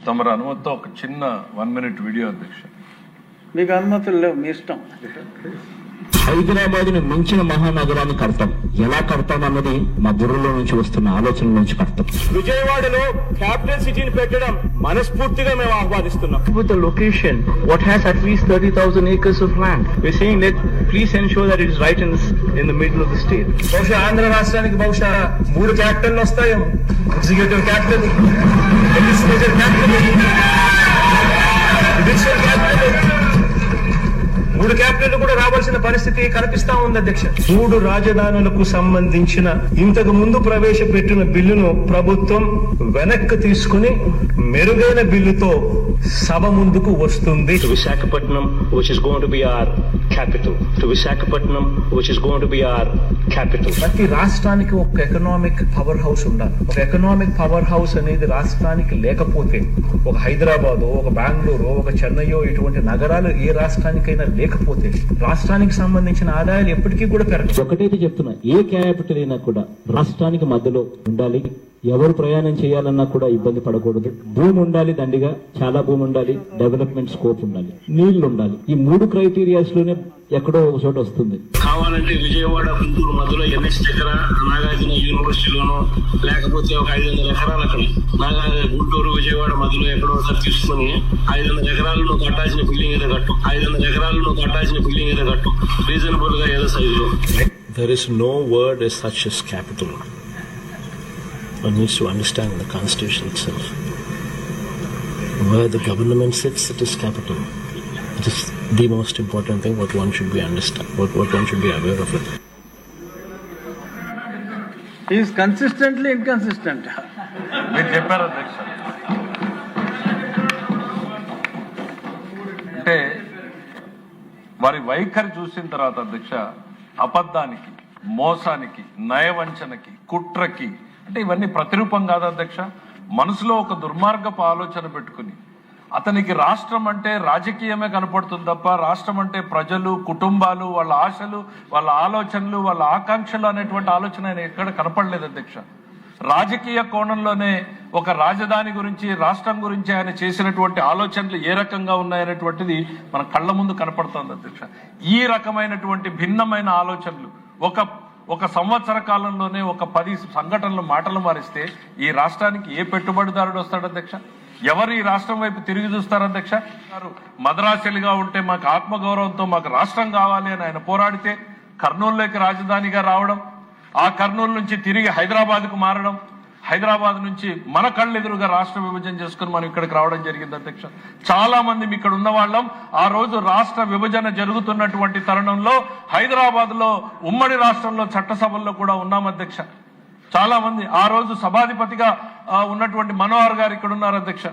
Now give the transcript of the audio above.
తమరు అనుమతితో ఒక చిన్న 1 minute వీడియో అధ్యక్ష. మీకు అనుమతులు లేవు, మీ ఇష్టం. హైదరాబాద్ ను మించిన మహానగరాన్ని కడతాం. ఎలా కడతాం అన్నది మా బుర్రలో నుంచి వస్తున్న ఆలోచన నుంచి కడతాం. విజయవాడలో క్యాపిటల్ సిటీని పెట్టడం మనస్ఫూర్తిగా మేము ఆహ్వానిస్తున్నాం. With the location, what has at least 30,000 acres of land, we're saying that please ensure that it is right in the middle of the state. బహుశా ఆంధ్ర రాష్ట్రానికి బహుశా 3 క్యాపిటల్ వస్తాయేమో. Executive capital, legislative capital, judicial capital, 3 capital కూడా రావాల్సిన పరిస్థితి కనిపిస్తా ఉంది అధ్యక్ష. 3 రాజధానులకు సంబంధించిన ఇంతకు ముందు ప్రవేశపెట్టిన బిల్లును ప్రభుత్వం వెనక్కి తీసుకుని మెరుగైన బిల్లుతో సభ ముందుకు వస్తుంది. To Visakhapatnam, which is going to be our capital. To Visakhapatnam, which is going to be our capital. ప్రతి రాష్ట్రానికి ఒక ఎకనామిక్ పవర్ హౌస్ ఉండాలి. ఒక ఎకనామిక్ పవర్ హౌస్ అనేది రాష్ట్రానికి లేకపోతే, ఒక హైదరాబాదో, ఒక బెంగళూరు, ఒక చెన్నైయో ఇటువంటి నగరాలు ఏ రాష్ట్రానికైనా లేకపోతే రాష్ట్రానికి సంబంధించిన ఆదాయాలు ఎప్పటికీ కూడా పెరగదు. ఒకటైతే చెప్తున్నా, ఏ క్యాపిటల్ అయినా కూడా రాష్ట్రానికి మధ్యలో ఉండాలి. ఎవరు ప్రయాణం చేయాలన్నా కూడా ఇబ్బంది పడకూడదు. భూమి ఉండాలి, దండిగా చాలా భూమి ఉండాలి, డెవలప్మెంట్ స్కోప్ ఉండాలి, నీళ్లు ఉండాలి. ఈ 3 క్రైటీరియాస్ లోనే ఎక్కడో ఒక చోట వస్తుంది. కావాలంటే విజయవాడ గుంటూరు మధ్యలో NS దగ్గర నాగార్జున యూనివర్సిటీలోనో, లేకపోతే ఒక 500 ఎకరాలు అక్కడ గుంటూరు విజయవాడ మధ్యలో ఎక్కడో ఒకసారి తీసుకుని 500 ఎకరాలు నువ్వు కట్టాల్సిన బిల్డింగ్ ఏదో కట్టు, 500 ఎకరాలు నువ్వు కట్టాల్సిన బిల్డింగ్ ఏదో కట్టు, రీజనబుల్ గా ఏదో సైజులో. There is no word as such as capital. One needs to understand the Constitution itself. Where the government sits, it is capital. It is the most important thing what one should be understand, what one should be aware of it. He is consistently inconsistent. మీరు చెప్పారు అధ్యక్ష. అంటే వారి వైఖరి చూసిన తర్వాత అధ్యక్ష, అబద్ధానికి, మోసానికి, నయవంచనకి, కుట్రకి, అంటే ఇవన్నీ ప్రతిరూపం కాదు అధ్యక్ష. మనసులో ఒక దుర్మార్గపు ఆలోచన పెట్టుకుని అతనికి రాష్ట్రం అంటే రాజకీయమే కనపడుతుంది తప్ప రాష్ట్రం అంటే ప్రజలు, కుటుంబాలు, వాళ్ళ ఆశలు, వాళ్ళ ఆలోచనలు, వాళ్ళ ఆకాంక్షలు అనేటువంటి ఆలోచన ఆయన ఎక్కడ కనపడలేదు అధ్యక్ష. రాజకీయ కోణంలోనే ఒక రాజధాని గురించి, రాష్ట్రం గురించి ఆయన చేసినటువంటి ఆలోచనలు ఏ రకంగా ఉన్నాయనేటువంటిది మన కళ్ళ ముందు కనపడుతుంది అధ్యక్ష. ఈ రకమైనటువంటి భిన్నమైన ఆలోచనలు ఒక సంవత్సర కాలంలోనే ఒక 10 సంఘటనలు మాటలు మారిస్తే ఈ రాష్ట్రానికి ఏ పెట్టుబడిదారుడు వస్తాడు అధ్యక్ష? ఎవరు ఈ రాష్ట్రం వైపు తిరిగి చూస్తారు అధ్యక్ష? మద్రాసులుగా ఉంటే మాకు ఆత్మగౌరవంతో మాకు రాష్ట్రం కావాలి అని ఆయన పోరాడితే కర్నూలులోకి రాజధానిగా రావడం, ఆ కర్నూలు నుంచి తిరిగి హైదరాబాద్కు మారడం, హైదరాబాద్ నుంచి మన కళ్ళెదురుగా రాష్ట్ర విభజన చేసుకుని మనం ఇక్కడికి రావడం జరిగింది అధ్యక్ష. చాలా మంది ఇక్కడ ఉన్న వాళ్ళం ఆ రోజు రాష్ట్ర విభజన జరుగుతున్నటువంటి తరుణంలో హైదరాబాద్ లో ఉమ్మడి రాష్ట్రంలో చట్టసభల్లో కూడా ఉన్నాం అధ్యక్ష. చాలా మంది ఆ రోజు సభాధిపతిగా ఉన్నటువంటి మనోహర్ గారు ఇక్కడ ఉన్నారు అధ్యక్ష.